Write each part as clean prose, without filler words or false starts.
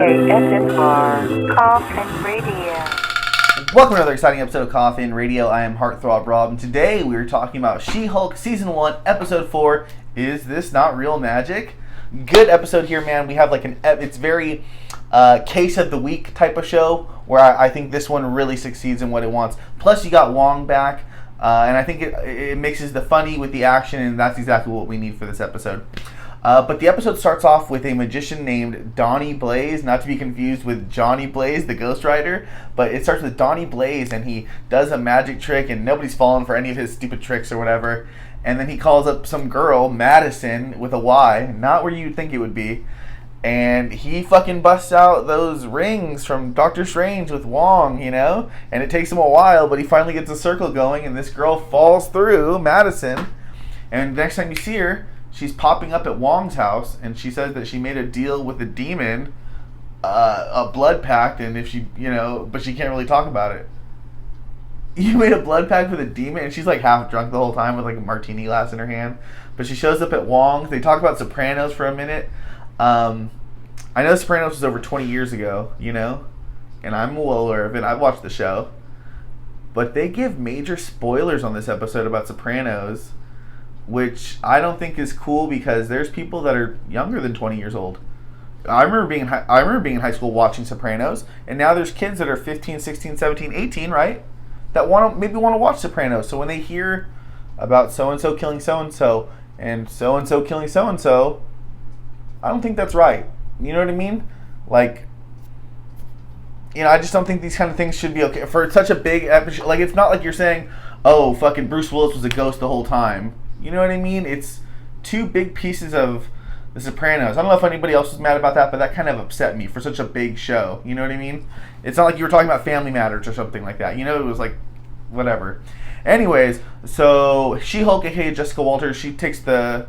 ASMR Coffin Radio. Welcome to another exciting episode of Coffin Radio. I am Heartthrob Rob, and today we are talking about She-Hulk Season 1, Episode 4, Is This Not Real Magic? Good episode here, man. We have it's very case of the week type of show, where I think this one really succeeds in what it wants. Plus, you got Wong back, and I think it mixes the funny with the action, and that's exactly what we need for this episode. But the episode starts off with a magician named Donny Blaze, not to be confused with Johnny Blaze, the Ghost Rider, but it starts with Donny Blaze, and he does a magic trick, and nobody's fallen for any of his stupid tricks or whatever. And then he calls up some girl, Madisynn, with a Y, not where you'd think it would be, and he fucking busts out those rings from Doctor Strange with Wong, you know? And it takes him a while, but he finally gets a circle going, and this girl falls through, Madisynn, and next time you see her, she's popping up at Wong's house, and she says that she made a deal with the demon, a blood pact, and if she, but she can't really talk about it. You made a blood pact with a demon, and she's like half drunk the whole time with like a martini glass in her hand. But she shows up at Wong's. They talk about Sopranos for a minute. I know Sopranos was over 20 years ago, and I'm well aware of it. I've watched the show. But they give major spoilers on this episode about Sopranos, which I don't think is cool because there's people that are younger than 20 years old. I remember being in high school watching Sopranos, and now there's kids that are 15, 16, 17, 18, right? That maybe want to watch Sopranos. So when they hear about so-and-so killing so-and-so and so-and-so killing so-and-so, I don't think that's right. You know what I mean? I just don't think these kind of things should be okay. For such a big episode, it's not like you're saying, oh, fucking Bruce Willis was a ghost the whole time. You know what I mean? It's two big pieces of The Sopranos. I don't know if anybody else was mad about that, but that kind of upset me for such a big show. You know what I mean? It's not like you were talking about Family Matters or something like that. It was like, whatever. Anyways, so She-Hulk, aka Jessica Walters, she takes the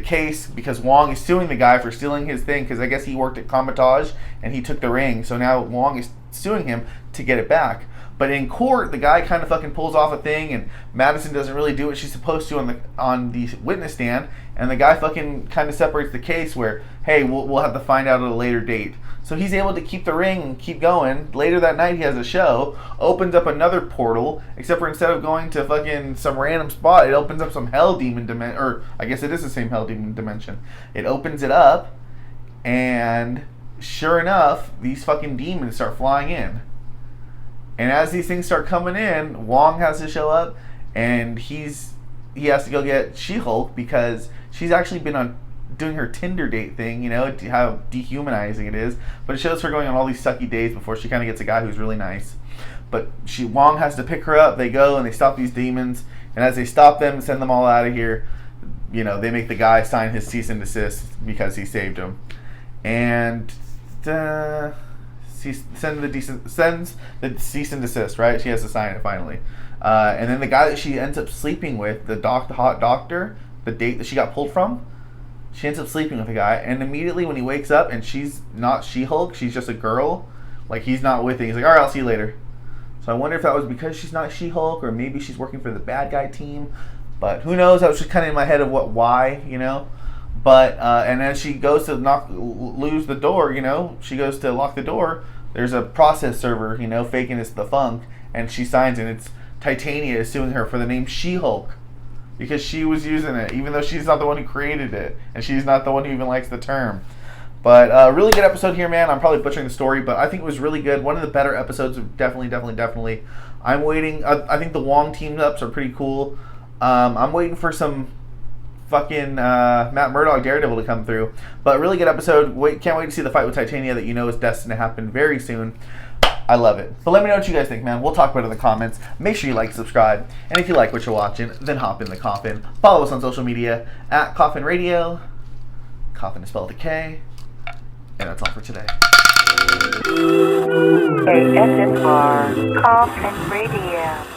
case because Wong is suing the guy for stealing his thing because I guess he worked at Kamar-Taj and he took the ring. So now Wong is suing him to get it back. But in court, the guy kind of fucking pulls off a thing, and Madisynn doesn't really do what she's supposed to on the witness stand, and the guy fucking kind of separates the case where, hey, we'll have to find out at a later date. So he's able to keep the ring and keep going. Later that night, he has a show, opens up another portal, except for instead of going to fucking some random spot, it opens up some hell demon dimension, or I guess it is the same hell demon dimension. It opens it up, and sure enough, these fucking demons start flying in. And as these things start coming in, Wong has to show up, and he has to go get She-Hulk because she's actually been doing her Tinder date thing, how dehumanizing it is. But it shows her going on all these sucky dates before she kind of gets a guy who's really nice. But Wong has to pick her up. They go and they stop these demons, and as they stop them and send them all out of here, they make the guy sign his cease-and-desist because he saved him. And sends the cease and desist, right? She has to sign it finally. And then the guy that she ends up sleeping with, the hot doctor, the date that she got pulled from, she ends up sleeping with a guy. And immediately when he wakes up and she's not She-Hulk, she's just a girl, he's not with it. He's like, all right, I'll see you later. So I wonder if that was because she's not She-Hulk, or maybe she's working for the bad guy team. But who knows? That was just kind of in my head of why. But, and as she goes to lose the door, she goes to lock the door, there's a process server, faking it's the funk, and she signs, and it's Titania is suing her for the name She-Hulk, because she was using it, even though she's not the one who created it, and she's not the one who even likes the term. But, really good episode here, man. I'm probably butchering the story, but I think it was really good. One of the better episodes, definitely. I'm waiting, I think the Wong team-ups are pretty cool. I'm waiting for some fucking Matt Murdock Daredevil to come through, but really good episode. Can't wait to see the fight with Titania that is destined to happen very soon. I love it. But let me know what you guys think, man. We'll talk about it in the comments. Make sure you like, subscribe, and if you like what you're watching, then hop in the coffin. Follow us on social media at Coffin Radio. Coffin is spelled with a K. And that's all for today. ASMR Coffin Radio.